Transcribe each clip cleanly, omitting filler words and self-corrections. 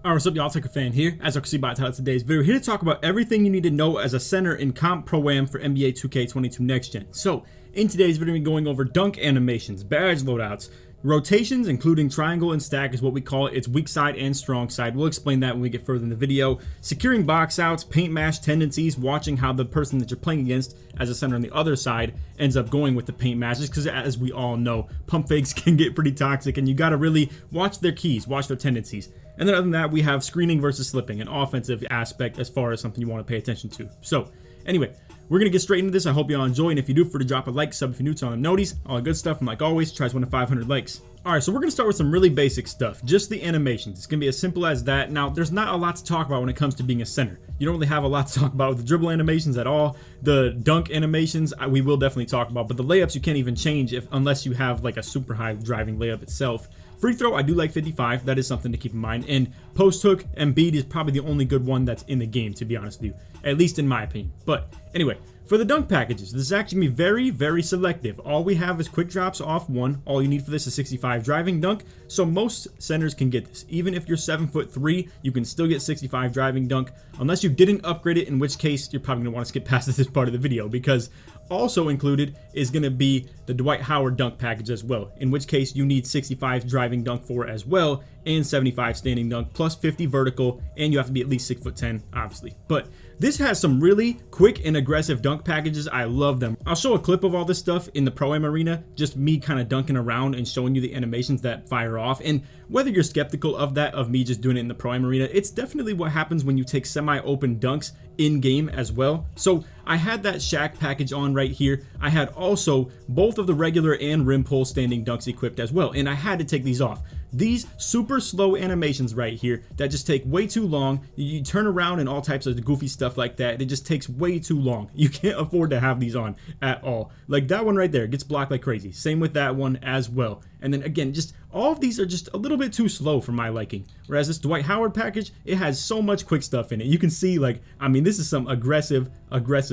Alright, what's up y'all, TakeOver here. As you can see by the title of today's video, here to talk about everything you need to know as a center in Comp Pro-Am for NBA 2K22 Next Gen. So, in today's video, we're going over dunk animations, badge loadouts, rotations, including triangle and stack is what we call it. It's weak side and strong side. We'll explain that when we get further in the video. Securing box outs, paint mash tendencies, watching how the person that you're playing against as a center on the other side ends up going with the paint mashes, because as we all know, pump fakes can get pretty toxic and you got to really watch their keys, watch their tendencies. And then other than that, we have screening versus slipping, an offensive aspect as far as something you want to pay attention to. So anyway, we're going to get straight into this. I hope you all enjoy, and if you do, feel free to drop a like, sub if you're new to on the noties, all the good stuff, and like always, try to win to 500 likes. Alright, so we're going to start with some really basic stuff, just the animations. It's going to be as simple as that. Now, there's not a lot to talk about when it comes to being a center. You don't really have a lot to talk about with the dribble animations at all. The dunk animations, we will definitely talk about, but the layups you can't even change unless you have like a super high driving layup itself. Free throw, I do like 55. That is something to keep in mind. And post hook, Embiid is probably the only good one that's in the game, to be honest with you, at least in my opinion. But anyway, for the dunk packages, this is actually very, very selective. All we have is quick drops off one. All you need for this is 65 driving dunk. So most centers can get this. Even if you're 7'3", you can still get 65 driving dunk, unless you didn't upgrade it, in which case you're probably going to want to skip past this part of the video, because also included is going to be the Dwight Howard dunk package as well, in which case you need 65 driving dunk for as well, and 75 standing dunk, plus 50 vertical, and you have to be at least 6'10", obviously. But this has some really quick and aggressive dunk packages. I love them. I'll show a clip of all this stuff in the Pro-Am arena, just me kind of dunking around and showing you the animations that fire off. And whether you're skeptical of that, of me just doing it in the Pro-Am arena, it's definitely what happens when you take semi-open dunks in-game as well. So I had that Shaq package on right here. I had also both of the regular and rim pull standing dunks equipped as well, and I had to take these off. These super slow animations right here that just take way too long. You turn around and all types of goofy stuff like that. It just takes way too long. You can't afford to have these on at all. Like that one right there gets blocked like crazy. Same with that one as well. And then again, just all of these are just a little bit too slow for my liking. Whereas this Dwight Howard package, it has so much quick stuff in it. You can see, like, I mean, this is some aggressive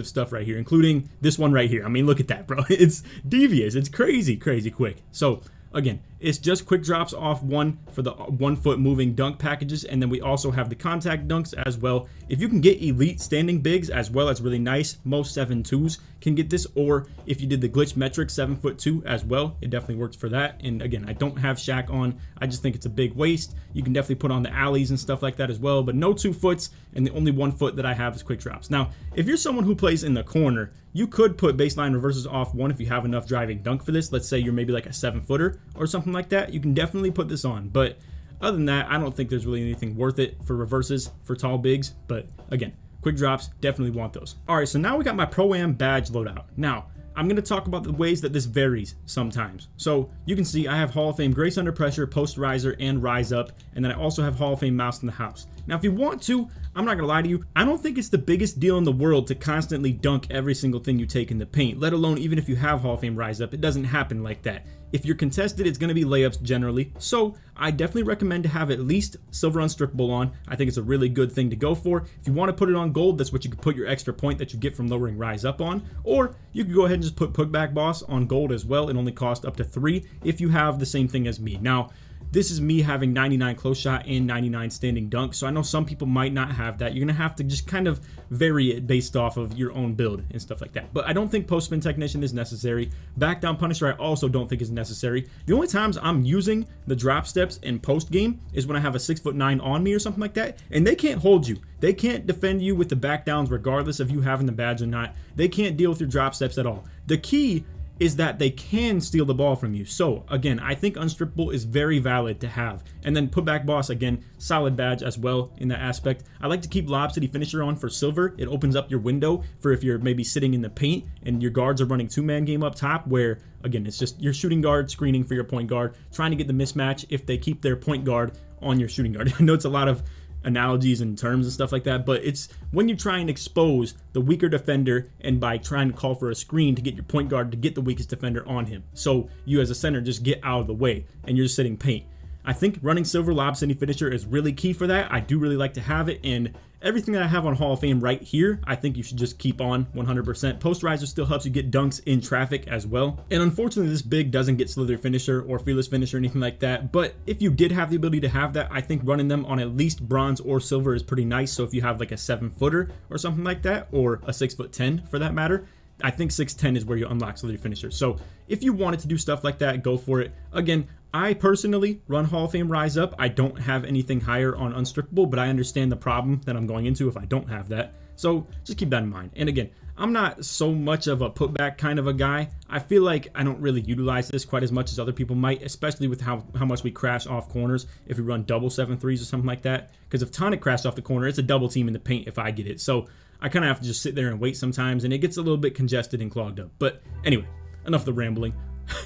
stuff right here, including this one right here. I mean, look at that, bro. It's devious. It's crazy quick. So again, it's just quick drops off one for the 1 foot moving dunk packages, and then we also have the contact dunks as well. If you can get elite standing bigs as well, that's really nice. Most 7'2s can get this, or if you did the glitch metric 7'2" as well, it definitely works for that. And again, I don't have Shaq on. I just think it's a big waste. You can definitely put on the alleys and stuff like that as well, but no 2 foots, and the only 1 foot that I have is quick drops. Now, if you're someone who plays in the corner, you could put baseline reverses off one if you have enough driving dunk for this. Let's say you're maybe like a 7-footer or something like that. You can definitely put this on. But other than that, I don't think there's really anything worth it for reverses for tall bigs. But again, quick drops, definitely want those. All right, so now we got my Pro-Am badge loadout. Now, I'm going to talk about the ways that this varies sometimes. So you can see I have Hall of Fame Grace Under Pressure, Posterizer, and Rise Up. And then I also have Hall of Fame Mouse in the House. Now, if you want to, I'm not going to lie to you, I don't think it's the biggest deal in the world to constantly dunk every single thing you take in the paint, let alone even if you have Hall of Fame Rise Up. It doesn't happen like that. If you're contested, it's going to be layups generally. So I definitely recommend to have at least Silver Unstrippable on. I think it's a really good thing to go for. If you want to put it on gold, that's what you could put your extra point that you get from lowering Rise Up on. Or you could go ahead and just put Putback Boss on gold as well. It only costs up to 3 if you have the same thing as me. Now, this is me having 99 close shot and 99 standing dunk, so I know some people might not have that. You're going to have to just kind of vary it based off of your own build and stuff like that. But I don't think Post Spin Technician is necessary. Back Down Punisher I also don't think is necessary. The only times I'm using the drop steps in post game is when I have a 6'9" on me or something like that, and they can't hold you. They can't defend you with the back downs regardless of you having the badge or not. They can't deal with your drop steps at all. The key is that they can steal the ball from you. So again, I think Unstrippable is very valid to have. And then Putback Boss, again, solid badge as well in that aspect. I like to keep Lob City Finisher on for silver. It opens up your window for if you're maybe sitting in the paint and your guards are running 2-man game up top, where again, it's just your shooting guard screening for your point guard, trying to get the mismatch if they keep their point guard on your shooting guard. I know it's a lot of analogies and terms and stuff like that, but it's when you try and expose the weaker defender and by trying to call for a screen to get your point guard to get the weakest defender on him. So you as a center just get out of the way and you're just sitting paint. I think running silver lob city finisher is really key for that. I do really like to have it, and everything that I have on Hall of Fame right here, I think you should just keep on 100%. Posterizer still helps you get dunks in traffic as well. And unfortunately, this big doesn't get slither finisher or fearless finisher or anything like that. But if you did have the ability to have that, I think running them on at least bronze or silver is pretty nice. So if you have like a 7-footer or something like that, or a 6'10" for that matter, I think 6'10" is where you unlock slither finisher. So if you wanted to do stuff like that, go for it. Again, I personally run Hall of Fame Rise Up. I don't have anything higher on Unstrippable, but I understand the problem that I'm going into if I don't have that. So just keep that in mind. And again, I'm not so much of a putback kind of a guy. I feel like I don't really utilize this quite as much as other people might, especially with how much we crash off corners if we run double 7-3s or something like that. Because if Tonic crashed off the corner, it's a double team in the paint if I get it. So I kind of have to just sit there and wait sometimes, and it gets a little bit congested and clogged up. But anyway, enough of the rambling.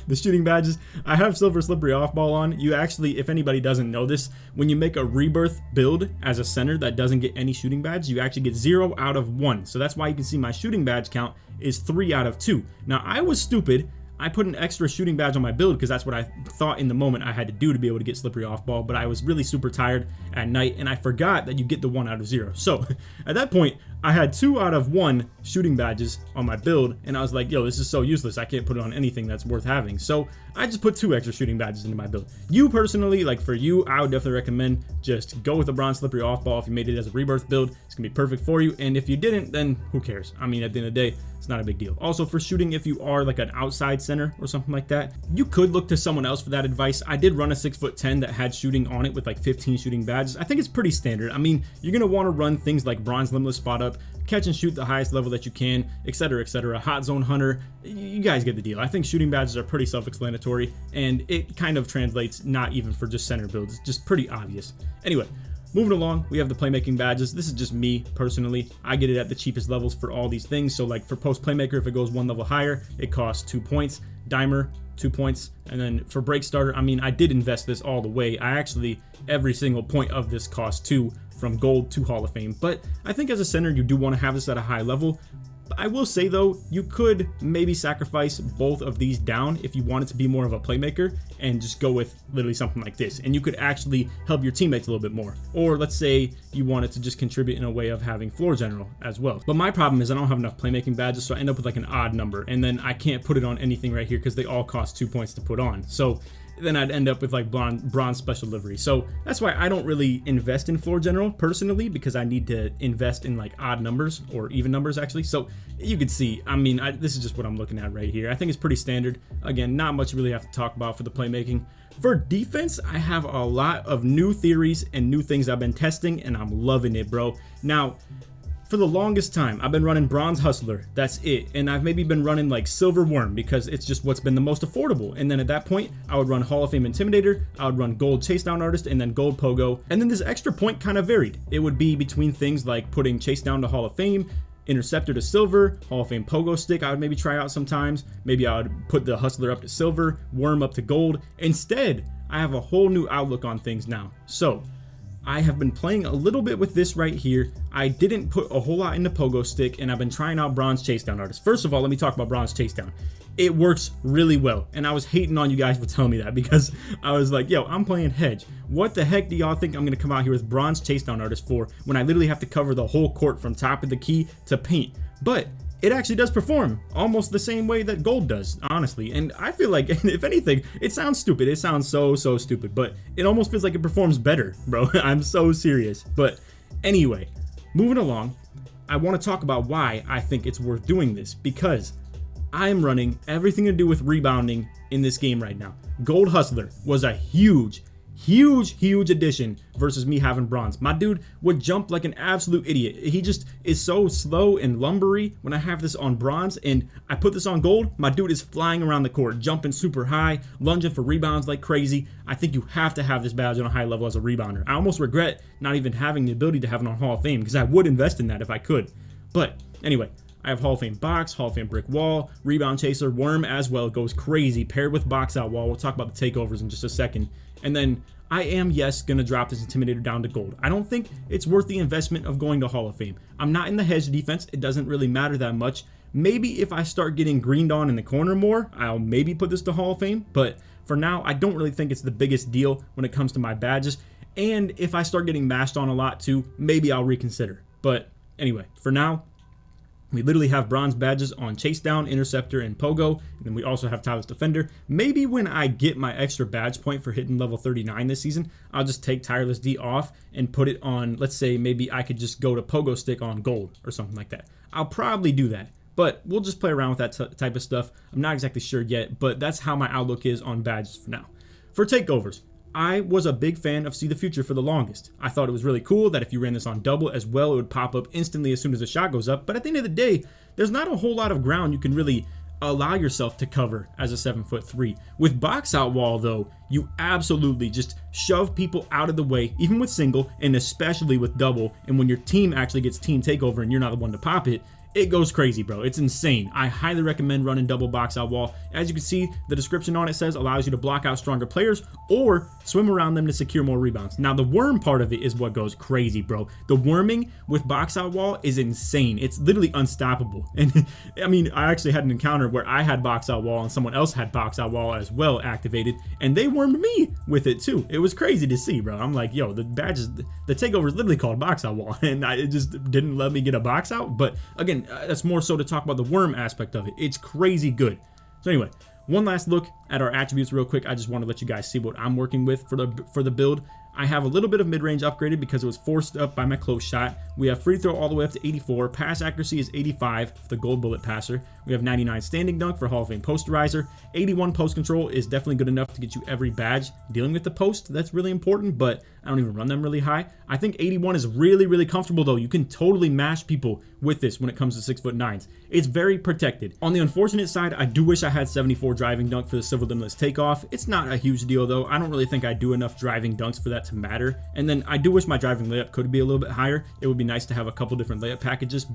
The shooting badges, I have silver slippery off ball on. You actually, if anybody doesn't know this, when you make a rebirth build as a center that doesn't get any shooting badge, you actually get 0 out of 1. So that's why you can see my shooting badge count is 3 out of 2. Now I was stupid. I put an extra shooting badge on my build because that's what I thought in the moment I had to do to be able to get slippery off ball, but I was really super tired at night and I forgot that you get the 1 out of 0. So at that point, I had 2 out of 1 shooting badges on my build, and I was like, yo, this is so useless. I can't put it on anything that's worth having. So I just put 2 extra shooting badges into my build. You personally, like for you, I would definitely recommend just go with a bronze slippery off ball. If you made it as a rebirth build, it's gonna be perfect for you. And if you didn't, then who cares? I mean, at the end of the day, it's not a big deal. Also for shooting, if you are like an outside center or something like that, you could look to someone else for that advice. I did run a 6'10" that had shooting on it with like 15 shooting badges. I think it's pretty standard. I mean, you're gonna want to run things like bronze limitless spot up, catch and shoot the highest level that you can, etc., etc. Hot zone hunter, you guys get the deal. I think shooting badges are pretty self-explanatory, and it kind of translates not even for just center builds. It's just pretty obvious. Anyway, moving along, we have the playmaking badges. This is just me personally. I get it at the cheapest levels for all these things. So like for post playmaker, if it goes 1 level higher, it costs 2 points. Dimer, 2 points. And then for break starter, I mean, I did invest this all the way. I actually, every single point of this cost 2 from gold to Hall of Fame. But I think as a center, you do want to have this at a high level. I will say though, you could maybe sacrifice both of these down if you wanted to be more of a playmaker and just go with literally something like this, and you could actually help your teammates a little bit more. Or let's say you wanted to just contribute in a way of having floor general as well. But my problem is I don't have enough playmaking badges, so I end up with like an odd number, and then I can't put it on anything right here because they all cost 2 points to put on. So then I'd end up with like bronze special livery. So that's why I don't really invest in floor general personally, because I need to invest in like odd numbers or even numbers actually. So you can see, I mean, this is just what I'm looking at right here. I think it's pretty standard. Again, not much really have to talk about for the playmaking. For defense, I have a lot of new theories and new things I've been testing, and I'm loving it, bro. Now, for the longest time, I've been running Bronze Hustler. That's it. And I've maybe been running like Silver Worm because it's just what's been the most affordable. And then at that point, I would run Hall of Fame Intimidator, I would run Gold Chase Down Artist, and then Gold Pogo. And then this extra point kind of varied. It would be between things like putting Chase Down to Hall of Fame, Interceptor to Silver, Hall of Fame Pogo Stick I would maybe try out sometimes. Maybe I would put the Hustler up to Silver, Worm up to Gold. Instead, I have a whole new outlook on things now. So I have been playing a little bit with this right here. I didn't put a whole lot into Pogo Stick, and I've been trying out Bronze Chase Down Artist. First of all, let me talk about Bronze Chase Down. It works really well, and I was hating on you guys for telling me that because I was like, yo, I'm playing Hedge. What the heck do y'all think I'm gonna come out here with Bronze Chase Down Artist for when I literally have to cover the whole court from top of the key to paint? But it actually does perform almost the same way that Gold does, honestly. And I feel like, if anything, it sounds stupid. It sounds so stupid, but it almost feels like it performs better, bro. I'm so serious. But anyway, moving along, I want to talk about why I think it's worth doing this, because I am running everything to do with rebounding in this game right now. Gold Hustler was a huge addition versus me having bronze. My dude would jump like an absolute idiot. He just is so slow and lumbery when I have this on bronze, and I put this on gold. My dude is flying around the court, jumping super high, lunging for rebounds like crazy. I think you have to have this badge on a high level as a rebounder. I almost regret not even having the ability to have it on Hall of Fame, because I would invest in that if I could. But anyway, I have Hall of Fame Box, Hall of Fame Brick Wall, Rebound Chaser, Worm as well. It goes crazy, paired with Box Out Wall. We'll talk about the takeovers in just a second. And then I am, yes, going to drop this Intimidator down to gold. I don't think it's worth the investment of going to Hall of Fame. I'm not in the hedge defense. It doesn't really matter that much. Maybe if I start getting greened on in the corner more, I'll maybe put this to Hall of Fame. But for now, I don't really think it's the biggest deal when it comes to my badges. And if I start getting mashed on a lot too, maybe I'll reconsider. But anyway, for now, we literally have bronze badges on Chase Down, Interceptor, and Pogo. And then we also have Tireless Defender. Maybe when I get my extra badge point for hitting level 39 this season, I'll just take Tireless D off and put it on, let's say maybe I could just go to Pogo Stick on gold or something like that. I'll probably do that. But we'll just play around with that type of stuff. I'm not exactly sure yet, but that's how my outlook is on badges for now. For takeovers, I was a big fan of See the Future for the longest. I thought it was really cool that if you ran this on double as well, it would pop up instantly as soon as the shot goes up. But at the end of the day, there's not a whole lot of ground you can really allow yourself to cover as a 7'3". With box out wall though, you absolutely just shove people out of the way, even with single and especially with double. And when your team actually gets team takeover and you're not the one to pop it, it goes crazy, bro. It's insane. I highly recommend running double box out wall. As you can see, the description on it says allows you to block out stronger players or swim around them to secure more rebounds. Now, the worm part of it is what goes crazy, bro. The worming with box out wall is insane. It's literally unstoppable. And I mean, I actually had an encounter where I had box out wall and someone else had box out wall as well activated, and they wormed me with it too. It was crazy to see, bro. I'm like, yo, the badges, the takeover is literally called box out wall, and it just didn't let me get a box out. But again, that's more so to talk about the worm aspect of it. It's crazy good. So anyway, one last look at our attributes real quick. I just want to let you guys see what I'm working with for the build. I have a little bit of mid-range upgraded because it was forced up by my close shot. We have free throw all the way up to 84. Pass accuracy is 85 for the gold bullet passer. We have 99 standing dunk for Hall of Fame posterizer. 81 post control is definitely good enough to get you every badge. Dealing with the post, that's really important, but I don't even run them really high. I think 81 is really, really comfortable though. You can totally mash people with this when it comes to 6'9". It's very protected. On the unfortunate side, I do wish I had 74 driving dunk for the silver limitless takeoff. It's not a huge deal though. I don't really think I do enough driving dunks for that to matter. And then I do wish my driving layup could be a little bit higher. It would be nice to have a couple different layup packages,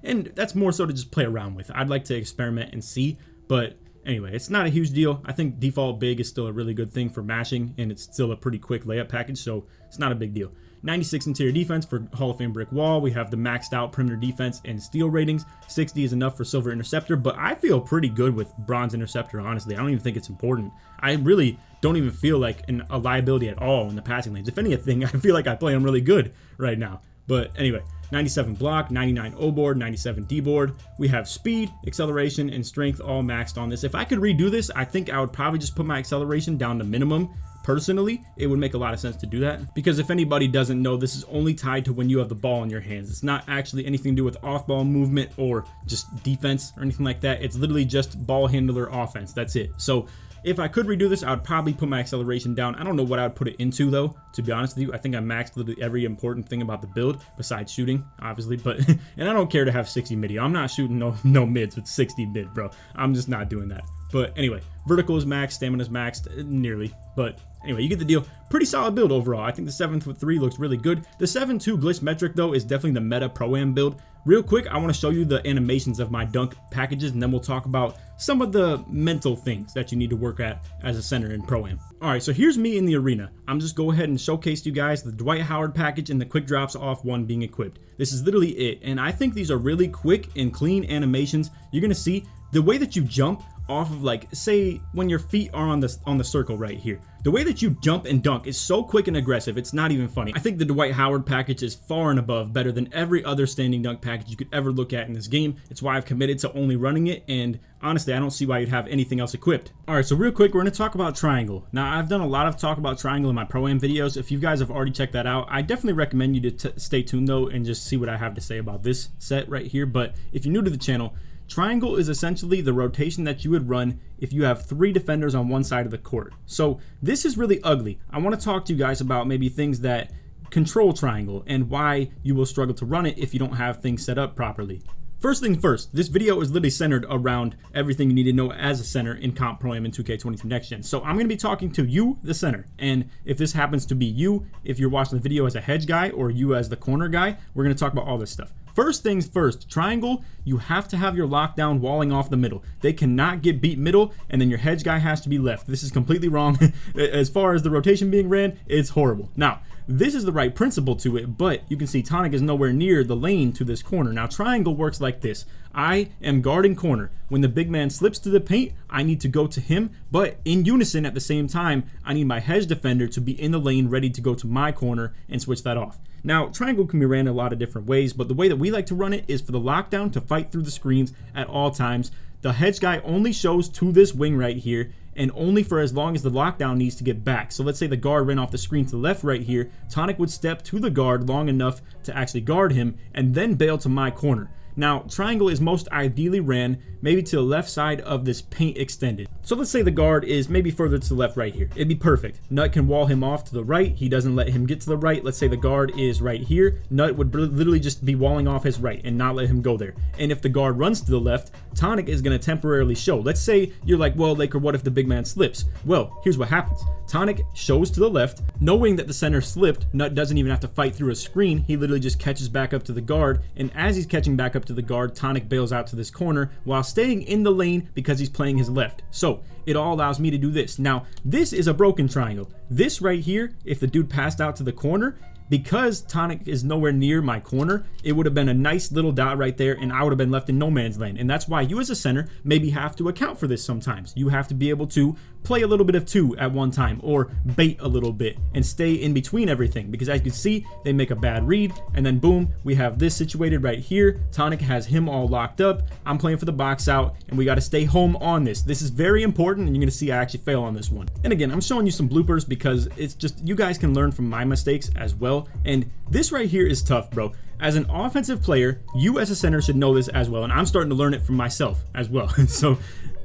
and that's more so to just play around with. I'd like to experiment and see, but anyway, it's not a huge deal. I think default big is still a really good thing for mashing, and it's still a pretty quick layup package, so it's not a big deal. 96 interior defense for Hall of Fame brick wall. We have the maxed out perimeter defense and steal ratings. 60 is enough for silver interceptor, but I feel pretty good with bronze interceptor, honestly. I don't even think it's important. I really don't even feel like a liability at all in the passing lanes. If anything, I feel like I play them really good right now. But anyway, 97 block, 99 O board, 97 D board. We have speed, acceleration, and strength all maxed on this. If I could redo this, I think I would probably just put my acceleration down to minimum. Personally, it would make a lot of sense to do that, because if anybody doesn't know, this is only tied to when you have the ball in your hands. It's not actually anything to do with off-ball movement or just defense or anything like that. It's literally just ball handler offense. That's it. So if I could redo this, I would probably put my acceleration down. I don't know what I would put it into though, to be honest with you. I think I maxed literally every important thing about the build besides shooting, obviously, but and I don't care to have 60 mid. I'm not shooting no mids with 60 mid, bro. I'm just not doing that. But anyway, vertical is maxed, stamina is maxed, nearly. But anyway, you get the deal. Pretty solid build overall. I think the 7'3" looks really good. The 7'2" glitch metric though is definitely the meta pro-am build. Real quick, I want to show you the animations of my dunk packages, and then we'll talk about some of the mental things that you need to work at as a center in pro-am. All right, so here's me in the arena. I'm just go ahead and showcase to you guys the Dwight Howard package and the quick drops off one being equipped. This is literally it, and I think these are really quick and clean animations. You're gonna see the way that you jump off of, like, say when your feet are on the circle right here. The way that you jump and dunk is so quick and aggressive, it's not even funny. I think the Dwight Howard package is far and above better than every other standing dunk package you could ever look at in this game. It's why I've committed to only running it, and honestly, I don't see why you'd have anything else equipped. All right, so real quick, we're gonna talk about triangle. Now, I've done a lot of talk about triangle in my pro-am videos. If you guys have already checked that out, I definitely recommend you to stay tuned though and just see what I have to say about this set right here. But if you're new to the channel, triangle is essentially the rotation that you would run if you have 3 defenders on one side of the court. So this is really ugly. I want to talk to you guys about maybe things that control triangle and why you will struggle to run it if you don't have things set up properly. First thing first, this video is literally centered around everything you need to know as a center in Comp Pro-Am in 2K22 Next Gen. So I'm going to be talking to you, the center, and if this happens to be you, if you're watching the video as a hedge guy or you as the corner guy, we're going to talk about all this stuff. First things first, triangle, you have to have your lockdown walling off the middle. They cannot get beat middle, and then your hedge guy has to be left. This is completely wrong. As far as the rotation being ran, it's horrible. Now, this is the right principle to it, but you can see Tonic is nowhere near the lane to this corner. Now triangle works like this. I am guarding corner. When the big man slips to the paint, I need to go to him, but in unison at the same time, I need my hedge defender to be in the lane ready to go to my corner and switch that off. Now, triangle can be ran a lot of different ways, but the way that we like to run it is for the lockdown to fight through the screens at all times. The hedge guy only shows to this wing right here, and only for as long as the lockdown needs to get back. So let's say the guard ran off the screen to the left right here. Tonic would step to the guard long enough to actually guard him and then bail to my corner. Now, triangle is most ideally ran maybe to the left side of this paint extended. So let's say the guard is maybe further to the left right here. It'd be perfect. Nut can wall him off to the right. He doesn't let him get to the right. Let's say the guard is right here. Nut would literally just be walling off his right and not let him go there. And if the guard runs to the left, Tonic is going to temporarily show. Let's say you're like, well, Laker, what if the big man slips? Well, here's what happens. Tonic shows to the left, knowing that the center slipped. Nut doesn't even have to fight through a screen. He literally just catches back up to the guard. And as he's catching back up to the guard, Tonic bails out to this corner while staying in the lane because he's playing his left. So it all allows me to do this. Now, this is a broken triangle. This right here, if the dude passed out to the corner, because Tonic is nowhere near my corner, it would have been a nice little dot right there, and I would have been left in no man's land. And that's why you as a center maybe have to account for this sometimes. You have to be able to play a little bit of two at one time, or bait a little bit and stay in between everything, because as you can see, they make a bad read, and then boom, we have this situated right here. Tonic has him all locked up. I'm playing for the box out, and we got to stay home on this. This is very important, and you're going to see I actually fail on this one. And again, I'm showing you some bloopers because it's just, you guys can learn from my mistakes as well. And this right here is tough, bro. As an offensive player, you as a center should know this as well, and I'm starting to learn it from myself as well. So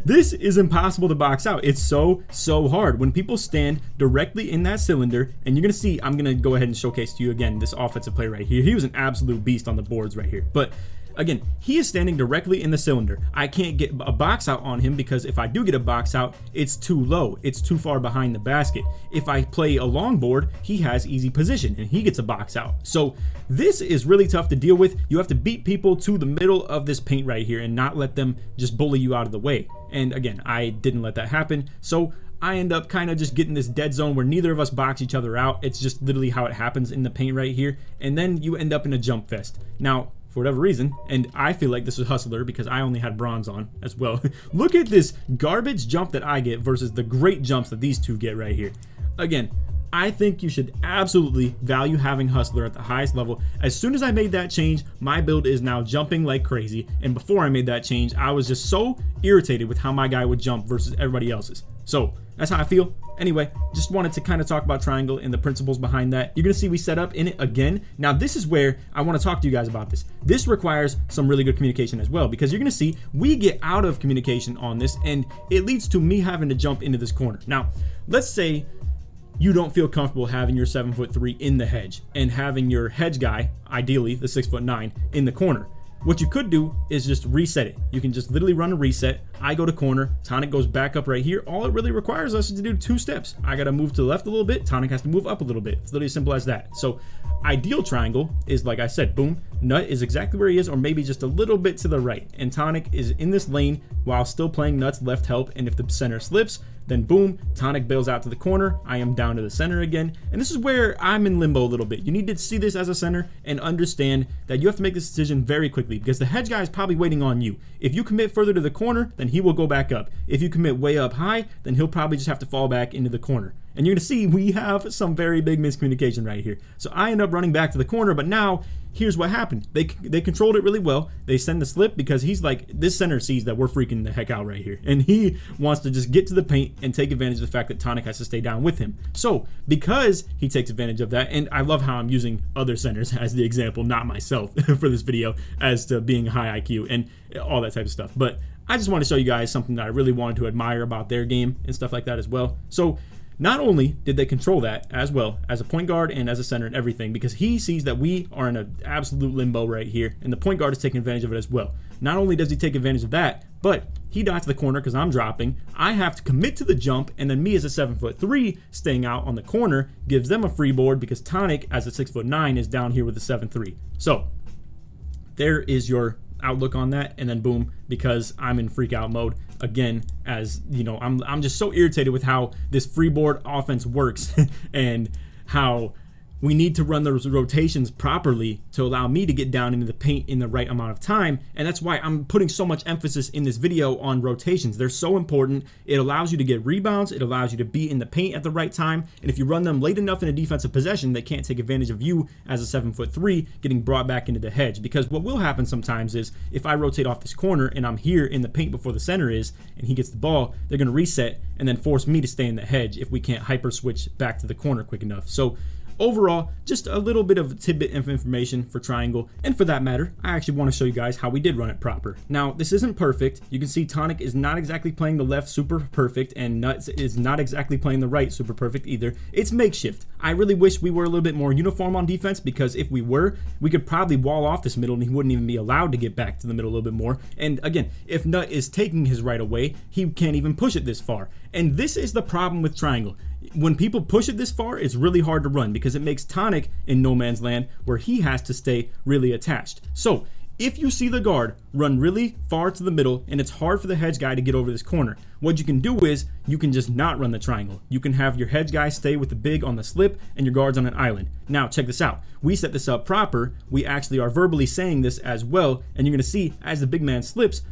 this is impossible to box out. It's so hard when people stand directly in that cylinder. And you're gonna see, I'm gonna go ahead and showcase to you again this offensive player right here. He was an absolute beast on the boards right here, but again, he is standing directly in the cylinder. I can't get a box out on him because if I do get a box out, it's too low. It's too far behind the basket. If I play a long board, he has easy position and he gets a box out. So this is really tough to deal with. You have to beat people to the middle of this paint right here and not let them just bully you out of the way. And again, I didn't let that happen. So I end up kind of just getting this dead zone where neither of us box each other out. It's just literally how it happens in the paint right here. And then you end up in a jump fest. Now, for whatever reason, and I feel like this is Hustler because I only had bronze on as well. Look at this garbage jump that I get versus the great jumps that these two get right here. Again, I think you should absolutely value having Hustler at the highest level. As soon as I made that change, my build is now jumping like crazy. And before I made that change, I was just so irritated with how my guy would jump versus everybody else's. So that's how I feel. Anyway, just wanted to kind of talk about triangle and the principles behind that. You're going to see we set up in it again. Now, this is where I want to talk to you guys about this. This requires some really good communication as well, because you're going to see we get out of communication on this, and it leads to me having to jump into this corner. Now, let's say you don't feel comfortable having your 7'3" in the hedge and having your hedge guy, ideally the 6'9", in the corner. What you could do is just reset it. You can just literally run a reset. I go to corner, Tonic goes back up right here. All it really requires us is to do 2 steps. I gotta move to the left a little bit, Tonic has to move up a little bit. It's literally as simple as that. So ideal triangle is, like I said, boom, Nut is exactly where he is, or maybe just a little bit to the right. And Tonic is in this lane while still playing Nut's left help. And if the center slips, then boom, Tonic bails out to the corner. I am down to the center again. And this is where I'm in limbo a little bit. You need to see this as a center and understand that you have to make this decision very quickly, because the hedge guy is probably waiting on you. If you commit further to the corner, then he will go back up. If you commit way up high, then he'll probably just have to fall back into the corner. And you're gonna see we have some very big miscommunication right here. So I end up running back to the corner, but now here's what happened. They controlled it really well. They send the slip because he's like, this center sees that we're freaking the heck out right here, and he wants to just get to the paint and take advantage of the fact that Tonic has to stay down with him. So because he takes advantage of that, and I love how I'm using other centers as the example, not myself for this video, as to being high IQ and all that type of stuff. But I just want to show you guys something that I really wanted to admire about their game and stuff like that as well. So not only did they control that as well as a point guard and as a center and everything, because he sees that we are in an absolute limbo right here, and the point guard is taking advantage of it as well. Not only does he take advantage of that, but he dots the corner because I'm dropping. I have to commit to the jump, and then me as a 7'3" staying out on the corner gives them a free board because Tonic as a 6'9" is down here with the 7'3". So there is your outlook on that. And then boom, because I'm in freak out mode again, as you know, I'm just so irritated with how this freeboard offense works and how we need to run those rotations properly to allow me to get down into the paint in the right amount of time. And that's why I'm putting so much emphasis in this video on rotations. They're so important. It allows you to get rebounds. It allows you to be in the paint at the right time. And if you run them late enough in a defensive possession, they can't take advantage of you as a 7'3" getting brought back into the hedge. Because what will happen sometimes is if I rotate off this corner and I'm here in the paint before the center is, and he gets the ball, they're going to reset and then force me to stay in the hedge if we can't hyper switch back to the corner quick enough. So overall, just a little bit of a tidbit of information for Triangle. And for that matter, I actually want to show you guys how we did run it proper. Now, this isn't perfect. You can see Tonic is not exactly playing the left super perfect, and Nuts is not exactly playing the right super perfect either. It's makeshift. I really wish we were a little bit more uniform on defense, because if we were, we could probably wall off this middle and he wouldn't even be allowed to get back to the middle a little bit more. And again, if Nut is taking his right away, he can't even push it this far. And this is the problem with Triangle. When people push it this far, it's really hard to run because it makes Tonic in no man's land where he has to stay really attached. So if you see the guard run really far to the middle and it's hard for the hedge guy to get over this corner, what you can do is you can just not run the triangle. You can have your hedge guy stay with the big on the slip and your guards on an island. Now check this out. We set this up proper. We actually are verbally saying this as well, and you're going to see as the big man slips,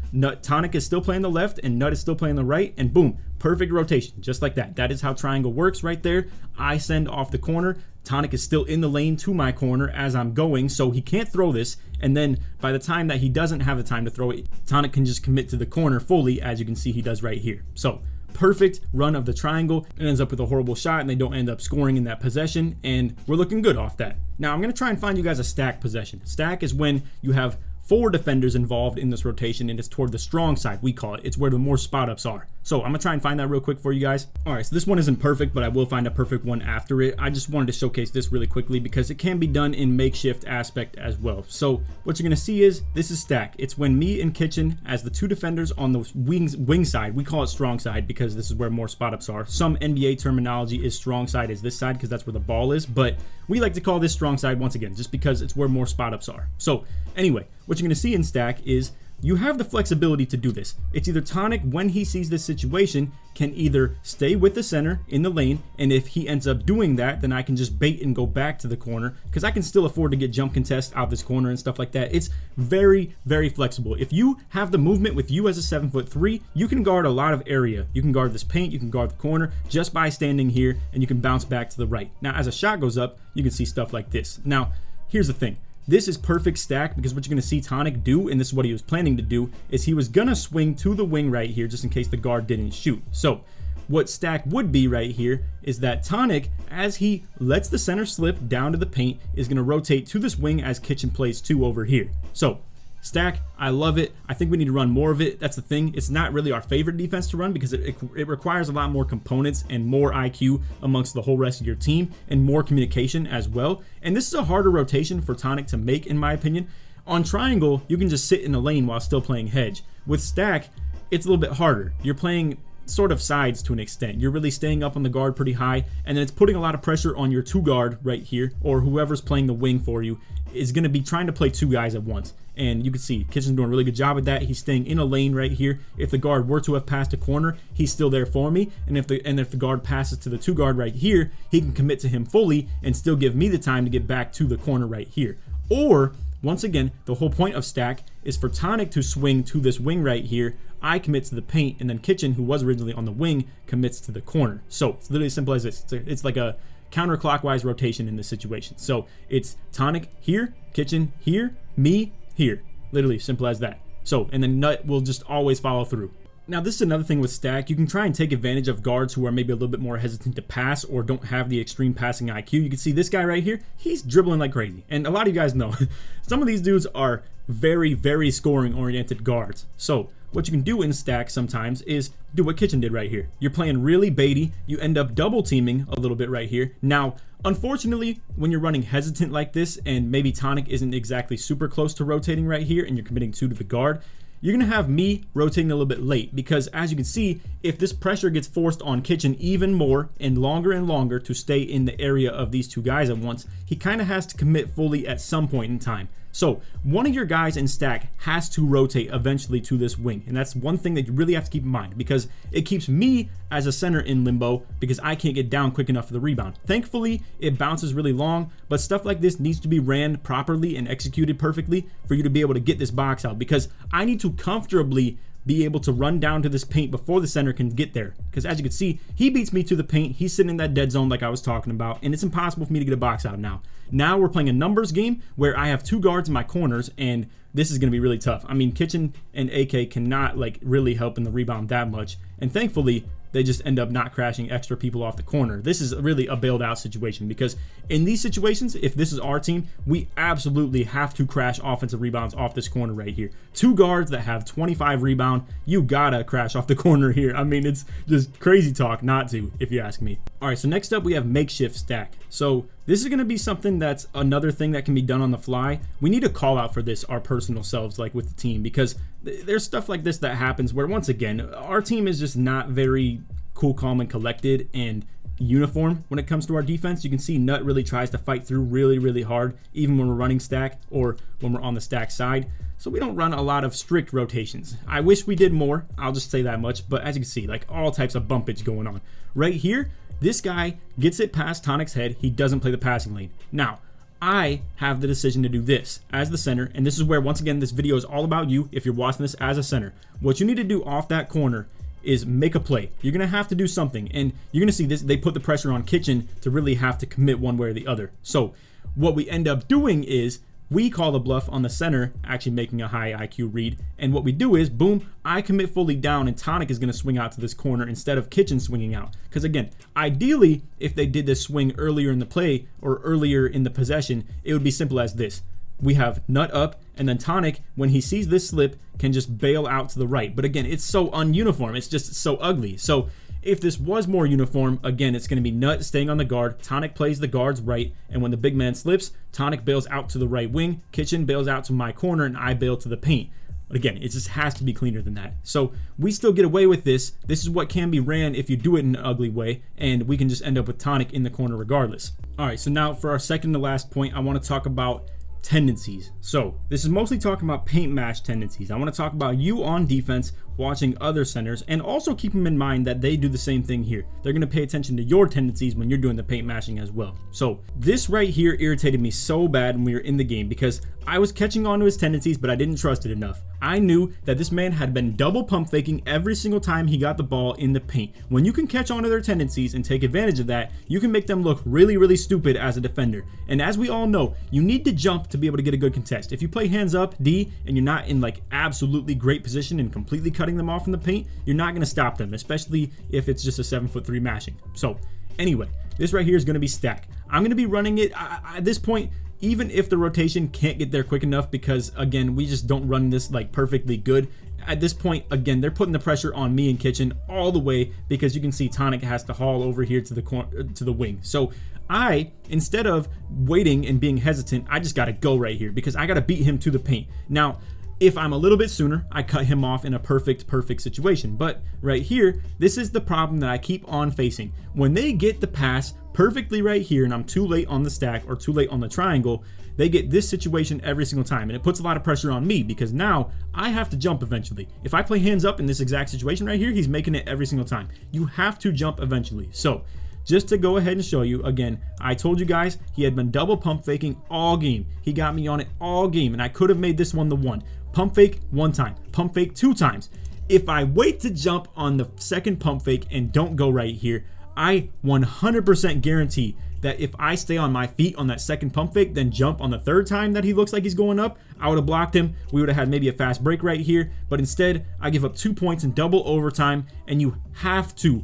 Tonic is still playing the left and Nut is still playing the right, and boom, perfect rotation, just like that. That is how triangle works right there. I send off the corner. Tonic is still in the lane to my corner as I'm going, so he can't throw this, and then by the time that he doesn't have the time to throw it, Tonic can just commit to the corner fully, as you can see he does right here. So perfect run of the triangle. It ends up with a horrible shot and they don't end up scoring in that possession, and we're looking good off that. Now I'm going to try and find you guys a stack possession. Stack is when you have 4 defenders involved in this rotation and it's toward the strong side, we call it. It's where the more spot ups are. So I'm gonna try and find that real quick for you guys. All right, so this one isn't perfect, but I will find a perfect one after it. I just wanted to showcase this really quickly because it can be done in makeshift aspect as well. So what you're gonna see is this is stack. It's when me and Kitchen as the 2 defenders on the wing side, we call it strong side because this is where more spot ups are. Some NBA terminology is strong side is this side because that's where the ball is, but we like to call this strong side once again, just because it's where more spot ups are. So anyway, what you're gonna see in stack is you have the flexibility to do this. It's either Tonic, when he sees this situation, can either stay with the center in the lane, and if he ends up doing that, then I can just bait and go back to the corner because I can still afford to get jump contest out this corner and stuff like that. It's very, very flexible. If you have the movement with you as a 7'3", you can guard a lot of area. You can guard this paint, you can guard the corner just by standing here, and you can bounce back to the right. Now, as a shot goes up, you can see stuff like this. Now, here's the thing. This is perfect stack because what you're going to see Tonic do, and this is what he was planning to do, is he was going to swing to the wing right here just in case the guard didn't shoot. So what stack would be right here is that Tonic, as he lets the center slip down to the paint, is going to rotate to this wing as Kitchen plays 2 over here. So stack, I love it. I think we need to run more of it. That's the thing. It's not really our favorite defense to run because it requires a lot more components and more IQ amongst the whole rest of your team and more communication as well. And this is a harder rotation for Tonic to make, in my opinion. On triangle, you can just sit in the lane while still playing hedge. With stack, it's a little bit harder. You're playing sort of sides to an extent. You're really staying up on the guard pretty high, and then it's putting a lot of pressure on your 2 guard right here, or whoever's playing the wing for you is going to be trying to play 2 guys at once. And you can see Kitchen's doing a really good job at that. He's staying in a lane right here. If the guard were to have passed a corner, he's still there for me. And if the guard passes to the 2 guard right here, he can commit to him fully and still give me the time to get back to the corner right here. Or once again, the whole point of stack is for Tonic to swing to this wing right here. I commit to the paint, and then Kitchen, who was originally on the wing, commits to the corner. So it's literally as simple as this. It's like a counterclockwise rotation in this situation. So it's Tonic here, Kitchen here, me here. Literally simple as that. So, and then Nut will just always follow through. Now, this is another thing with stack. You can try and take advantage of guards who are maybe a little bit more hesitant to pass or don't have the extreme passing IQ. You can see this guy right here. He's dribbling like crazy. And a lot of you guys know, some of these dudes are very, very scoring-oriented guards. So what you can do in stack sometimes is do what Kitchen did right here. You're playing really baity. You end up double teaming a little bit right here. Now, unfortunately, when you're running hesitant like this and maybe Tonic isn't exactly super close to rotating right here and you're committing 2 to the guard, you're going to have me rotating a little bit late because, as you can see, if this pressure gets forced on Kitchen even more and longer to stay in the area of these 2 guys at once, he kind of has to commit fully at some point in time. So one of your guys in stack has to rotate eventually to this wing, and that's one thing that you really have to keep in mind, because it keeps me as a center in limbo because I can't get down quick enough for the rebound. Thankfully, it bounces really long, but stuff like this needs to be ran properly and executed perfectly for you to be able to get this box out, because I need to comfortably be able to run down to this paint before the center can get there, because as you can see, he beats me to the paint. He's sitting in that dead zone like I was talking about, and it's impossible for me to get a box out now. Now we're playing a numbers game where I have 2 guards in my corners, and this is going to be really tough. I mean, Kitchen and AK cannot like really help in the rebound that much, and thankfully they just end up not crashing extra people off the corner. This is really a bailed out situation, because in these situations, if this is our team, we absolutely have to crash offensive rebounds off this corner right here. 2 guards that have 25 rebound, you gotta crash off the corner here. I mean, it's just crazy talk not to, if you ask me. All right, so next up we have makeshift stack. So this is gonna be something that's another thing that can be done on the fly. We need to call out for this our personal selves, like with the team, because there's stuff like this that happens where, once again, our team is just not very cool, calm, and collected and uniform when it comes to our defense. You can see Nut really tries to fight through really hard, even when we're running stack or when we're on the stack side. So we don't run a lot of strict rotations. I wish we did more, I'll just say that much, but as you can see, like all types of bumpage going on. Right here, this guy gets it past Tonic's head, he doesn't play the passing lane. Now, I have the decision to do this as the center, and this is where, once again, this video is all about you if you're watching this as a center. What you need to do off that corner is make a play. You're gonna have to do something, and you're gonna see this, they put the pressure on Kitchen to really have to commit one way or the other. So what we end up doing is we call the bluff on the center actually making a high IQ read, and what we do is, boom, I commit fully down, and Tonic is going to swing out to this corner instead of Kitchen swinging out. Because again, ideally, if they did this swing earlier in the play or earlier in the possession, it would be simple as this. We have Nut up, and then Tonic, when he sees this slip, can just bail out to the right. But again, it's so ununiform, it's just so ugly. So if this was more uniform, again, it's going to be Nut staying on the guard, Tonic plays the guards right, and when the big man slips, Tonic bails out to the right wing, Kitchen bails out to my corner, and I bail to the paint. But again, it just has to be cleaner than that. So we still get away with this. This is what can be ran if you do it in an ugly way, and we can just end up with Tonic in the corner regardless. All right, so now for our second to last point, I want to talk about tendencies. So this is mostly talking about paint match tendencies. I want to talk about you on defense watching other centers, and also keep them in mind that they do the same thing here. They're going to pay attention to your tendencies when you're doing the paint mashing as well. So this right here irritated me so bad when we were in the game, because I was catching on to his tendencies, but I didn't trust it enough. I knew that this man had been double pump faking every single time he got the ball in the paint. When you can catch on to their tendencies and take advantage of that, you can make them look really stupid as a defender. And as we all know, you need to jump to be able to get a good contest. If you play hands up D and you're not in like absolutely great position and completely cutting them off in the paint, you're not going to stop them, especially if it's just a 7'3" mashing. So anyway, this right here is going to be stack. I'm going to be running it at this point, even if the rotation can't get there quick enough, because again, we just don't run this like perfectly good. At this point, again, they're putting the pressure on me and Kitchen all the way, because you can see Tonic has to haul over here to the wing. So I, instead of waiting and being hesitant, I just got to go right here, because I got to beat him to the paint. Now, if I'm a little bit sooner, I cut him off in a perfect situation. But right here, this is the problem that I keep on facing. When they get the pass perfectly right here, and I'm too late on the stack or too late on the triangle, they get this situation every single time. And it puts a lot of pressure on me, because now I have to jump eventually. If I play hands up in this exact situation right here, he's making it every single time. You have to jump eventually. So just to go ahead and show you, again, I told you guys he had been double pump faking all game. He got me on it all game, and I could have made this one the one. Pump fake 1 time, pump fake 2 times. If I wait to jump on the second pump fake and don't go right here, I 100% guarantee that if I stay on my feet on that second pump fake, then jump on the 3rd time that he looks like he's going up, I would have blocked him. We would have had maybe a fast break right here, but instead I give up 2 points in double overtime, and you have to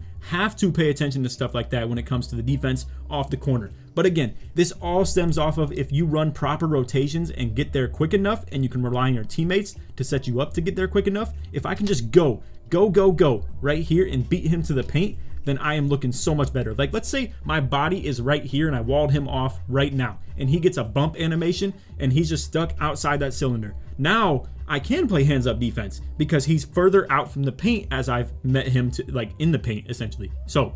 pay attention to stuff like that when it comes to the defense off the corner. But again, this all stems off of if you run proper rotations and get there quick enough, and you can rely on your teammates to set you up to get there quick enough. If I can just go right here and beat him to the paint, then I am looking so much better. Like, let's say my body is right here and I walled him off right now, and he gets a bump animation and he's just stuck outside that cylinder. Now I can play hands up defense because he's further out from the paint as I've met him to, like, in the paint essentially. So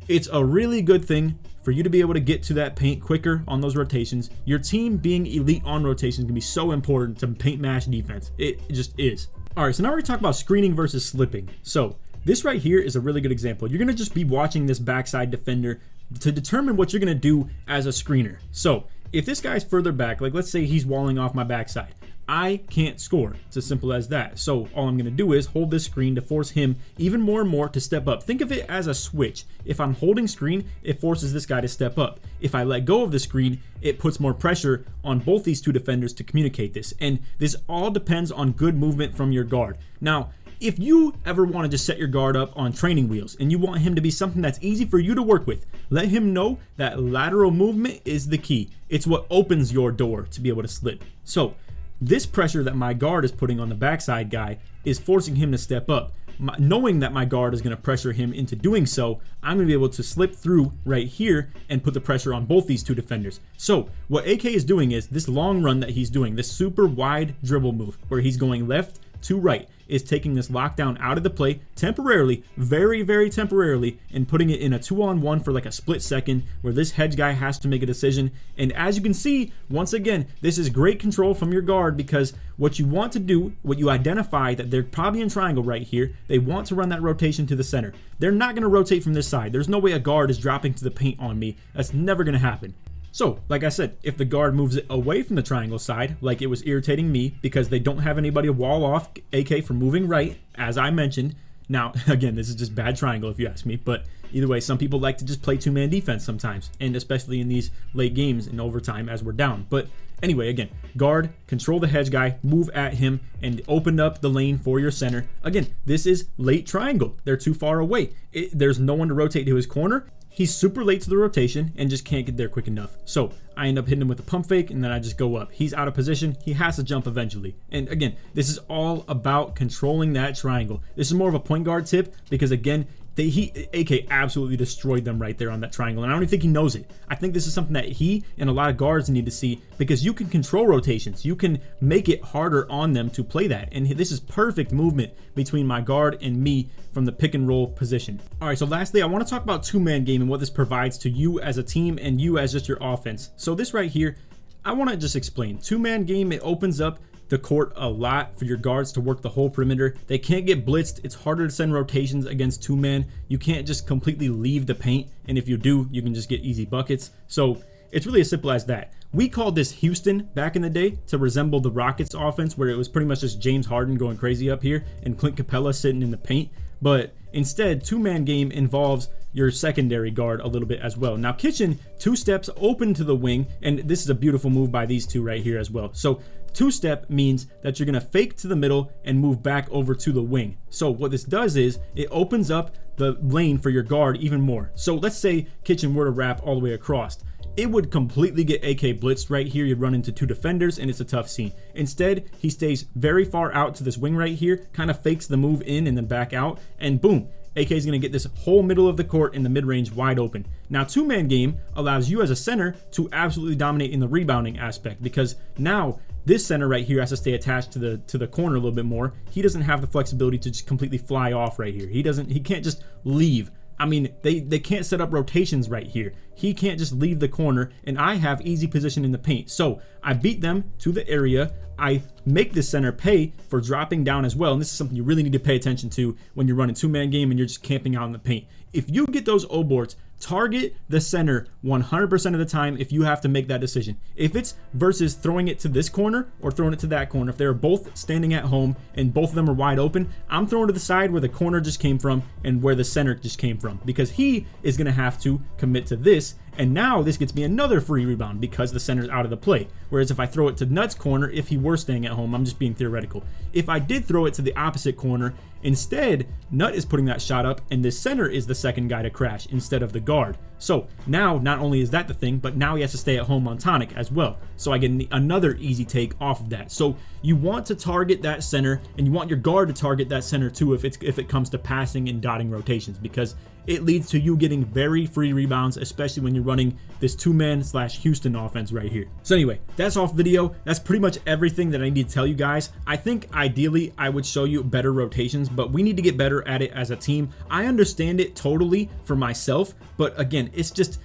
it's a really good thing for you to be able to get to that paint quicker on those rotations. Your team being elite on rotations can be so important to paint mash defense. It just is. All right, so now we're gonna talk about screening versus slipping. So this right here is a really good example. You're gonna just be watching this backside defender to determine what you're gonna do as a screener. So if this guy's further back, like let's say he's walling off my backside, I can't score. It's as simple as that. So all I'm gonna do is hold this screen to force him even more and more to step up. Think of it as a switch. If I'm holding screen, it forces this guy to step up. If I let go of the screen, it puts more pressure on both these two defenders to communicate this. And this all depends on good movement from your guard. Now, if you ever want to just set your guard up on training wheels and you want him to be something that's easy for you to work with, let him know that lateral movement is the key. It's what opens your door to be able to slip. So this pressure that my guard is putting on the backside guy is forcing him to step up. Knowing that my guard is going to pressure him into doing so, I'm going to be able to slip through right here and put the pressure on both these two defenders. So what AK is doing is this long run that he's doing, this super wide dribble move where he's going left to right, is taking this lockdown out of the play temporarily, very, very temporarily, and putting it in a 2-on-1 for like a split second where this hedge guy has to make a decision. And as you can see, once again, this is great control from your guard, because what you want to do, what you identify that they're probably in triangle right here, they want to run that rotation to the center. They're not going to rotate from this side. There's no way a guard is dropping to the paint on me. That's never going to happen. So, like I said, if the guard moves it away from the triangle side, like it was irritating me because they don't have anybody to wall off AK from moving right, as I mentioned. Now, again, this is just bad triangle if you ask me, but either way, some people like to just play two-man defense sometimes, and especially in these late games in overtime as we're down. But anyway, again, guard, control the hedge guy, move at him, and open up the lane for your center. Again, this is late triangle. They're too far away. There's no one to rotate to his corner. He's super late to the rotation and just can't get there quick enough. So I end up hitting him with a pump fake, and then I just go up. He's out of position. He has to jump eventually. And again, this is all about controlling that triangle. This is more of a point guard tip because, again, AK absolutely destroyed them right there on that triangle, and I don't even think he knows it. I think this is something that he and a lot of guards need to see, because you can control rotations. You can make it harder on them to play that, and this is perfect movement between my guard and me from the pick and roll position. All right, so lastly, I want to talk about two-man game and what this provides to you as a team and you as just your offense. So this right here, I want to just explain. Two-man game, it opens up the court a lot for your guards to work the whole perimeter. They can't get blitzed. It's harder to send rotations against two-man. You can't just completely leave the paint, and if you do, you can just get easy buckets. So it's really as simple as that. We called this Houston back in the day to resemble the Rockets offense, where it was pretty much just James Harden going crazy up here and Clint Capella sitting in the paint. But instead, two-man game involves your secondary guard a little bit as well. Now Kitchen, 2 steps open to the wing, and this is a beautiful move by these two right here as well. So 2-step means that you're gonna fake to the middle and move back over to the wing. So what this does is it opens up the lane for your guard even more. So let's say Kitchen were to wrap all the way across. It would completely get AK blitzed right here. You'd run into 2 defenders and it's a tough scene. Instead, he stays very far out to this wing right here, kind of fakes the move in and then back out, and boom, AK is going to get this whole middle of the court in the mid-range wide open. Now, two-man game allows you as a center to absolutely dominate in the rebounding aspect, because now this center right here has to stay attached to the corner a little bit more. He doesn't have the flexibility to just completely fly off right here. He can't just leave. I mean, they can't set up rotations right here. He can't just leave the corner, and I have easy position in the paint. So I beat them to the area. I make the center pay for dropping down as well, and this is something you really need to pay attention to when you're running two-man game and you're just camping out in the paint. If you get those O-boards, target the center 100% of the time if you have to make that decision. If it's versus throwing it to this corner or throwing it to that corner, if they're both standing at home and both of them are wide open, I'm throwing to the side where the corner just came from and where the center just came from, because he is going to have to commit to this. And now this gets me another free rebound because the center's out of the play. Whereas if I throw it to Nuts' corner, if he were staying at home, I'm just being theoretical. If I did throw it to the opposite corner, instead, Nut is putting that shot up and the center is the second guy to crash instead of the guard. So now, not only is that the thing, but now he has to stay at home on Tonic as well. So I get another easy take off of that. So you want to target that center, and you want your guard to target that center too if it comes to passing and dotting rotations, because it leads to you getting very free rebounds, especially when you're running this two-man / Houston offense right here. So anyway, that's off video. That's pretty much everything that I need to tell you guys. I think ideally I would show you better rotations, but we need to get better at it as a team. I understand it totally for myself, but again, it's just,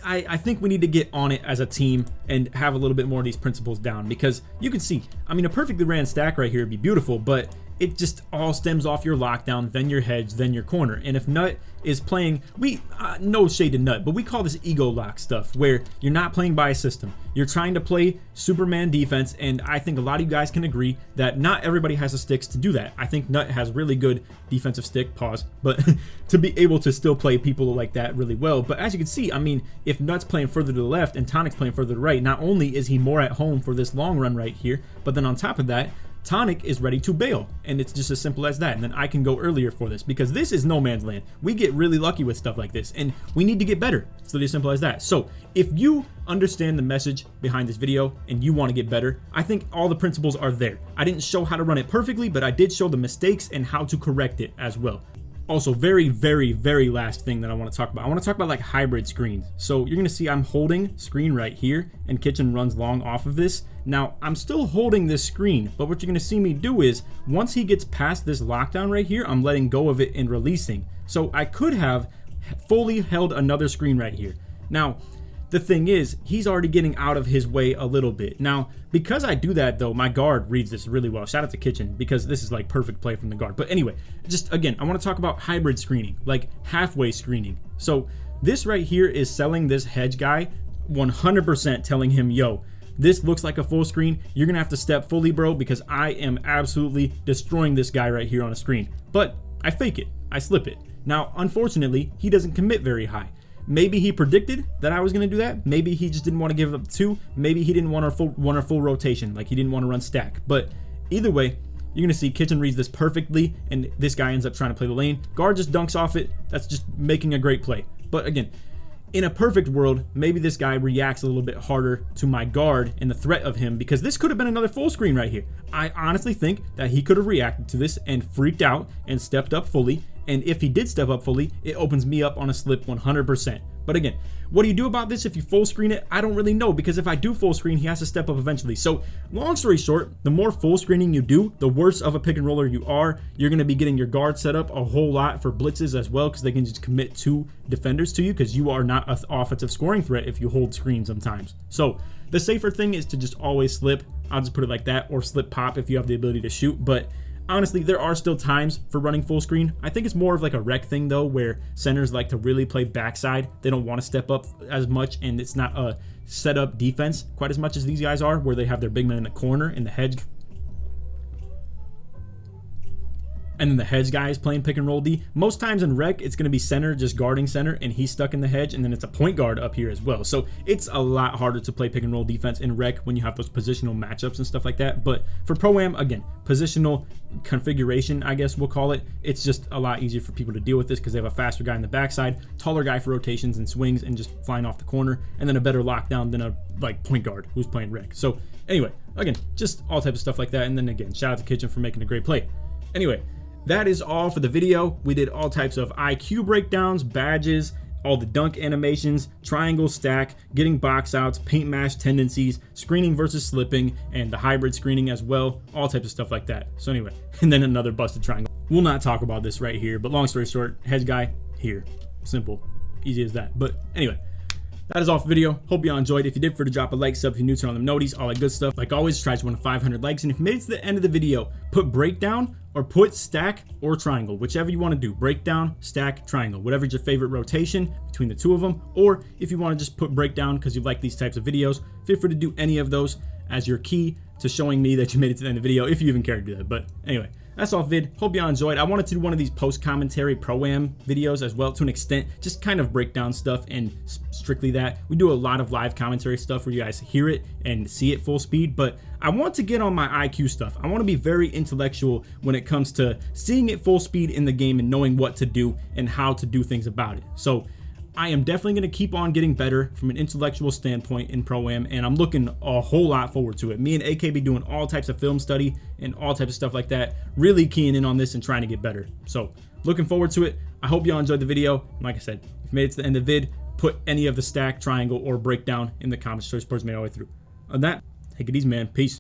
I think we need to get on it as a team and have a little bit more of these principles down, because you can see, I mean, a perfectly ran stack right here would be beautiful, but it just all stems off your lockdown, then your hedge, then your corner. And if Nut is playing, no shade to Nut, but we call this ego lock stuff, where you're not playing by a system. You're trying to play Superman defense, and I think a lot of you guys can agree that not everybody has the sticks to do that. I think Nut has really good defensive stick, pause, but to be able to still play people like that really well. But as you can see, I mean, if Nut's playing further to the left and Tonic's playing further to the right, not only is he more at home for this long run right here, but then on top of that, Tonic is ready to bail, and it's just as simple as that. And then I can go earlier for this, because this is no man's land. We get really lucky with stuff like this, and we need to get better. It's literally as simple as that. So if you understand the message behind this video and you want to get better, I think all the principles are there. I didn't show how to run it perfectly, but I did show the mistakes and how to correct it as well. Also, very, very, very last thing that I want to talk about. I want to talk about like hybrid screens. So you're going to see I'm holding screen right here, and Kitchen runs long off of this. Now, I'm still holding this screen, but what you're going to see me do is once he gets past this lockdown right here, I'm letting go of it and releasing. So I could have fully held another screen right here. Now, the thing is, he's already getting out of his way a little bit. Now, because I do that though, my guard reads this really well. Shout out to Kitchen, because this is like perfect play from the guard. But anyway, just again, I want to talk about hybrid screening, like halfway screening. So this right here is selling this hedge guy 100%, telling him, yo, this looks like a full screen. You're gonna have to step fully, bro, because I am absolutely destroying this guy right here on a screen. But I fake it, I slip it. Now, unfortunately, he doesn't commit very high. Maybe he predicted that I was going to do that. Maybe he just didn't want to give up 2. Maybe he didn't want our full rotation. Like he didn't want to run stack. But either way, you're going to see Kitchen reads this perfectly, and this guy ends up trying to play the lane. Guard just dunks off it. That's just making a great play. But again, in a perfect world, maybe this guy reacts a little bit harder to my guard and the threat of him, because this could have been another full screen right here. I honestly think that he could have reacted to this and freaked out and stepped up fully. And if he did step up fully, it opens me up on a slip 100%. But again, what do you do about this if you full screen it? I don't really know, because if I do full screen, he has to step up eventually. So long story short, the more full screening you do, the worse of a pick and roller you are. You're going to be getting your guard set up a whole lot for blitzes as well, because they can just commit 2 defenders to you, because you are not an offensive scoring threat if you hold screen sometimes. So the safer thing is to just always slip. I'll just put it like that, or slip pop if you have the ability to shoot. But honestly, there are still times for running full screen. I think it's more of like a rec thing though, where centers like to really play backside. They don't want to step up as much, and it's not a set up defense quite as much as these guys are, where they have their big man in the corner in the hedge. And then the hedge guy is playing pick and roll D. Most times in rec, it's going to be center just guarding center, and he's stuck in the hedge, and then it's a point guard up here as well. So it's a lot harder to play pick and roll defense in rec when you have those positional matchups and stuff like that. But for Pro-Am, again, positional configuration, I guess we'll call it, it's just a lot easier for people to deal with this, because they have a faster guy in the backside, taller guy for rotations and swings and just flying off the corner, and then a better lockdown than a like point guard who's playing rec. So anyway, again, just all types of stuff like that. And then again, shout out to Kitchen for making a great play. Anyway, that is all for the video. We did all types of IQ breakdowns, badges, all the dunk animations, triangle stack, getting box outs, paint mash tendencies, screening versus slipping, and the hybrid screening as well, all types of stuff like that. So anyway, and then another busted triangle. We'll not talk about this right here, but long story short, hedge guy here. Simple, easy as that. But anyway, that is all for the video. Hope you all enjoyed. If you did, to drop a like, sub if you're new, turn on the noties, all that good stuff. Like always, try to win 500 likes. And if you made it to the end of the video, put breakdown or put stack or triangle, whichever you want to do. Breakdown, stack, triangle, whatever's your favorite rotation between the 2 of them. Or if you want to just put breakdown because you like these types of videos, feel free to do any of those as your key to showing me that you made it to the end of the video, if you even care to do that. But anyway, that's all vid. Hope y'all enjoyed. I wanted to do one of these post-commentary Pro-Am videos as well, to an extent, just kind of break down stuff and strictly that. We do a lot of live commentary stuff where you guys hear it and see it full speed, but I want to get on my IQ stuff. I want to be very intellectual when it comes to seeing it full speed in the game and knowing what to do and how to do things about it. So I am definitely going to keep on getting better from an intellectual standpoint in Pro-Am, and I'm looking a whole lot forward to it. Me and AK be doing all types of film study and all types of stuff like that, really keying in on this and trying to get better. So looking forward to it. I hope y'all enjoyed the video. Like I said, if you made it to the end of the vid, put any of the stack, triangle, or breakdown in the comments. Choice sports made all the way through. On that, take it easy, man. Peace.